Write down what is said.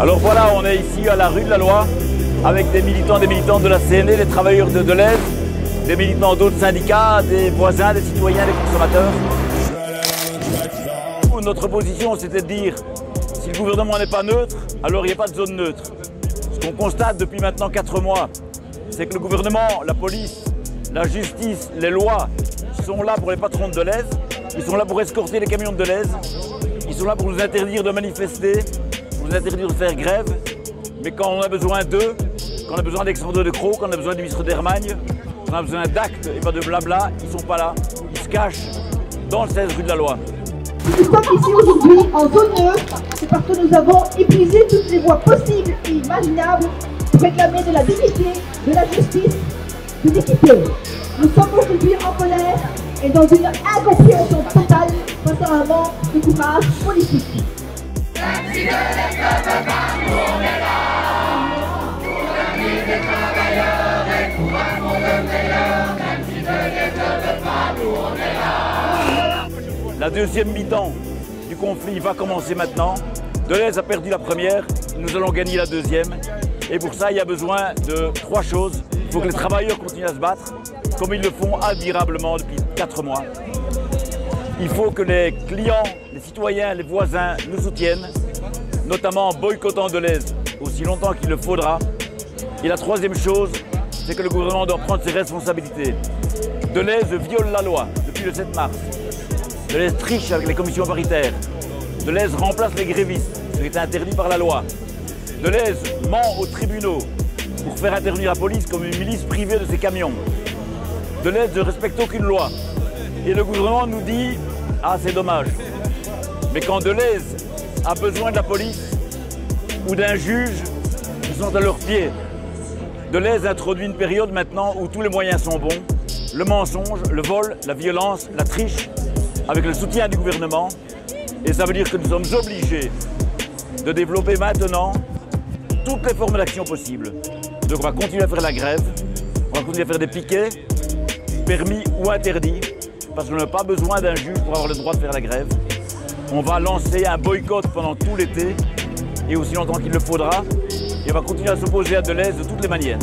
Alors voilà, on est ici à la rue de la Loi avec des militants, des militantes de la CNE, des travailleurs de Deleuze, des militants d'autres syndicats, des voisins, des citoyens, des consommateurs. Notre position, c'était de dire, si le gouvernement n'est pas neutre, alors il n'y a pas de zone neutre. Ce qu'on constate depuis maintenant 4 mois, c'est que le gouvernement, la police, la justice, les lois sont là pour les patrons de Deleuze, ils sont là pour escorter les camions de Deleuze, ils sont là pour nous interdire de manifester, pour nous interdire de faire grève, mais quand on a besoin d'eux, quand on a besoin d'Alexandre De Croo, quand on a besoin du ministre d'Hermagne, quand on a besoin d'actes et pas de blabla, ils ne sont pas là, ils se cachent dans le 16 rue de la Loi. Si nous sommes ici aujourd'hui en zone neutre, c'est parce que nous avons épuisé toutes les voies possibles et imaginables pour réclamer de la dignité, de la justice, de l'équité. Nous sommes aujourd'hui en colère et dans une incompréhension totale face à un manque de courage politique. Même si Deleuze ne veut pas, nous on est là. Pour l'avenir des travailleurs et pour un monde meilleur. Même si Deleuze ne veut pas, nous on est là. La deuxième mi-temps du conflit va commencer maintenant. Deleuze a perdu la première, nous allons gagner la deuxième. Et pour ça, il y a besoin de 3 choses. Il faut que les travailleurs continuent à se battre, comme ils le font admirablement depuis 4 mois. Il faut que les clients, les citoyens, les voisins nous soutiennent, notamment en boycottant Deleuze aussi longtemps qu'il le faudra. Et la troisième chose, c'est que le gouvernement doit prendre ses responsabilités. Deleuze viole la loi depuis le 7 mars. Deleuze triche avec les commissions paritaires. Deleuze remplace les grévistes, ce qui est interdit par la loi. Deleuze ment aux tribunaux pour faire intervenir la police comme une milice privée de ses camions. Deleuze ne respecte aucune loi. Et le gouvernement nous dit « Ah, c'est dommage ». Mais quand Deleuze a besoin de la police ou d'un juge, ils sont à leurs pieds. Deleuze introduit une période maintenant où tous les moyens sont bons. Le mensonge, le vol, la violence, la triche, avec le soutien du gouvernement. Et ça veut dire que nous sommes obligés de développer maintenant toutes les formes d'action possibles. Donc on va continuer à faire la grève, on va continuer à faire des piquets, permis ou interdits, parce qu'on n'a pas besoin d'un juge pour avoir le droit de faire la grève. On va lancer un boycott pendant tout l'été, et aussi longtemps qu'il le faudra, et on va continuer à s'opposer à Deleuze de toutes les manières.